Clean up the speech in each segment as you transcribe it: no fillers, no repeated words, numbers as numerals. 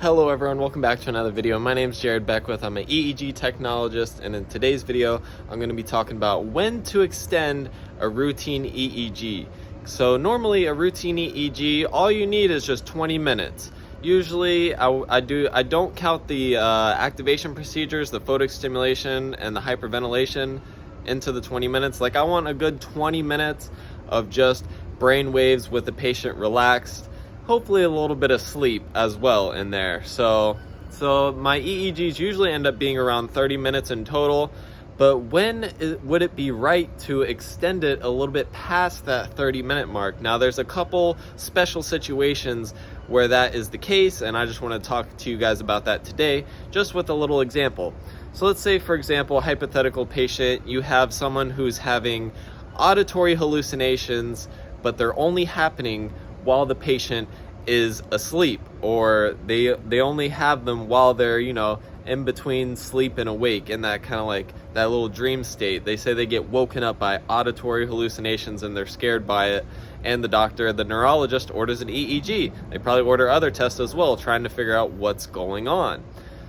Hello everyone, welcome back to another video. My name is Jared Beckwith. I'm an EEG technologist, and in today's video, I'm going to be talking about when to extend a routine EEG. So normally a routine EEG, all you need is just 20 minutes. Usually I don't count the activation procedures, the photic stimulation and the hyperventilation into the 20 minutes. Like, I want a good 20 minutes of just brain waves with the patient relaxed. Hopefully a little bit of sleep as well in there. So my EEGs usually end up being around 30 minutes in total, but would it be right to extend it a little bit past that 30-minute mark? Now, there's a couple special situations where that is the case, and I just want to talk to you guys about that today, just with a little example. So let's say, for example, hypothetical patient, you have someone who's having auditory hallucinations, but they're only happening while the patient is asleep, or they only have them while they're, in between sleep and awake, in that kind of like that little dream state. They say they get woken up by auditory hallucinations and they're scared by it, and the neurologist orders an EEG. They probably order other tests as well, trying to figure out what's going on.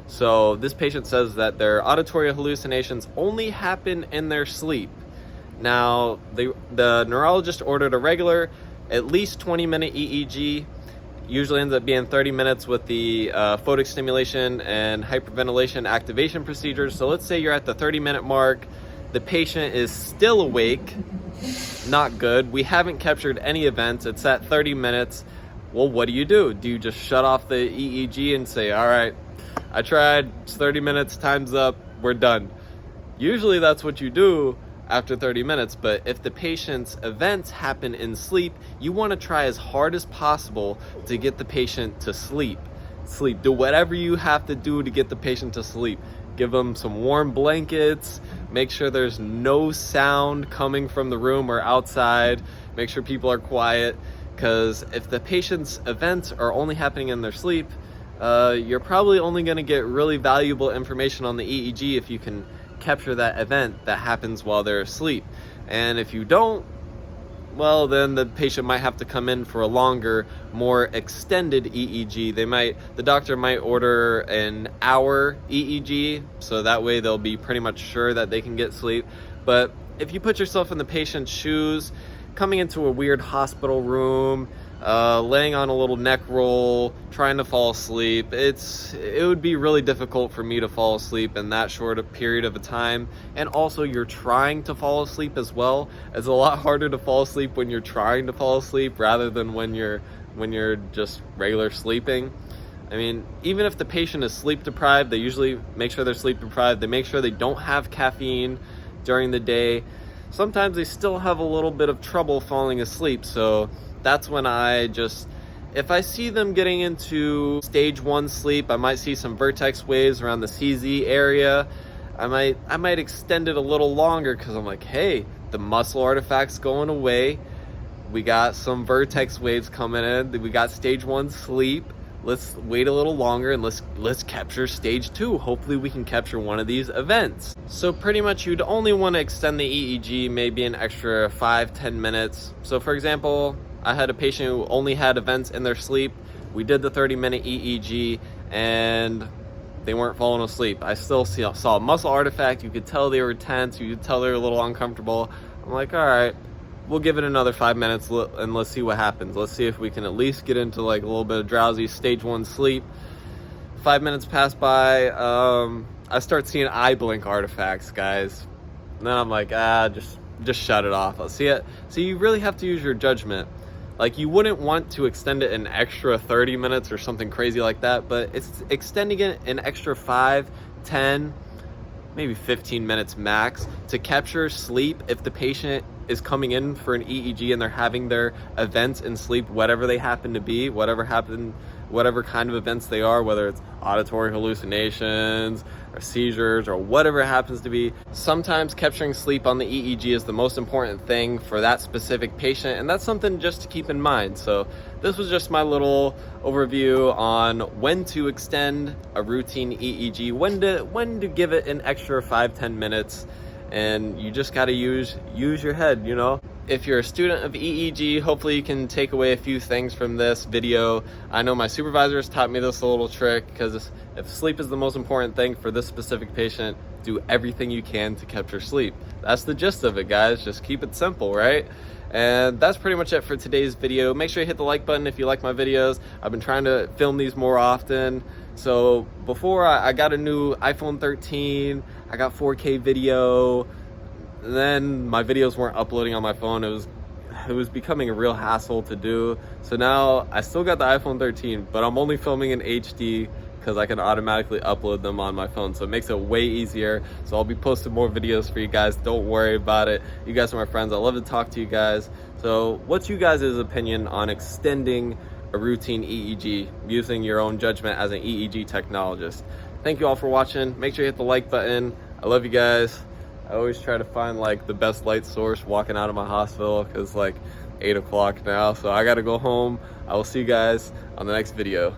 So this patient says that their auditory hallucinations only happen in their sleep. Now, the neurologist ordered a regular at least 20-minute EEG. Usually ends up being 30 minutes with the photic stimulation and hyperventilation activation procedures. So let's say you're at the 30-minute mark. The patient is still awake. Not good. We haven't captured any events. It's at 30 minutes. Well, what do? Do you just shut off the EEG and say, all right, I tried, it's 30 minutes, time's up, we're done? Usually that's what you do after 30 minutes, but if the patient's events happen in sleep, you want to try as hard as possible to get the patient to sleep. Do whatever you have to do to get the patient to sleep. Give them some warm blankets, make sure there's no sound coming from the room or outside, make sure people are quiet, because if the patient's events are only happening in their sleep, you're probably only going to get really valuable information on the EEG if you can capture that event that happens while they're asleep. And if you don't, well, then the patient might have to come in for a longer, more extended EEG. The doctor might order an hour EEG, so that way they'll be pretty much sure that they can get sleep. But if you put yourself in the patient's shoes, coming into a weird hospital room, laying on a little neck roll, trying to fall asleep, it would be really difficult for me to fall asleep in that short a period of a time. And also, you're trying to fall asleep as well. It's a lot harder to fall asleep when you're trying to fall asleep rather than when you're just regular sleeping. I mean, even if the patient is sleep deprived, they usually make sure they're sleep deprived. They make sure they don't have caffeine during the day. Sometimes they still have a little bit of trouble falling asleep, so that's when if I see them getting into stage 1 sleep, I might see some vertex waves around the CZ area. I might extend it a little longer, because I'm like, hey, the muscle artifact's going away. We got some vertex waves coming in. We got stage 1 sleep. Let's wait a little longer and let's capture stage 2. Hopefully we can capture one of these events. So pretty much you'd only want to extend the EEG maybe an extra 5-10 minutes. So for example, I had a patient who only had events in their sleep. We did the 30-minute EEG and they weren't falling asleep. I still saw a muscle artifact. You could tell they were tense. You could tell they were a little uncomfortable. I'm like, all right, we'll give it another 5 minutes and let's see what happens. Let's see if we can at least get into like a little bit of drowsy stage 1 sleep. 5 minutes pass by. I start seeing eye blink artifacts, guys. And then I'm like, just shut it off. I'll see it. So you really have to use your judgment. Like, you wouldn't want to extend it an extra 30 minutes or something crazy like that, but it's extending it an extra 5, 10, maybe 15 minutes max to capture sleep. If the patient is coming in for an EEG and they're having their events in sleep, whatever they happen to be, whatever kind of events they are, whether it's auditory hallucinations or seizures or whatever it happens to be, sometimes capturing sleep on the EEG is the most important thing for that specific patient, and that's something just to keep in mind. So this was just my little overview on when to extend a routine EEG, when to give it an extra 5-10 minutes, and you just got to use your head, if you're a student of EEG, hopefully you can take away a few things from this video. I know my supervisors taught me this little trick, because if sleep is the most important thing for this specific patient, do everything you can to capture sleep. That's the gist of it, guys. Just keep it simple, right? And that's pretty much it for today's video. Make sure you hit the like button if you like my videos. I've been trying to film these more often. So before I got a new iPhone 13, I got 4K video. Then my videos weren't uploading on my phone. It was becoming a real hassle to do. So now I still got the iPhone 13, but I'm only filming in HD because I can automatically upload them on my phone. So it makes it way easier. So I'll be posting more videos for you guys. Don't worry about it. You guys are my friends. I love to talk to you guys. So what's you guys' opinion on extending a routine EEG using your own judgment as an EEG technologist? Thank you all for watching. Make sure you hit the like button. I love you guys. I always try to find like the best light source walking out of my hospital, because like 8 o'clock now. So I gotta go home. I will see you guys on the next video.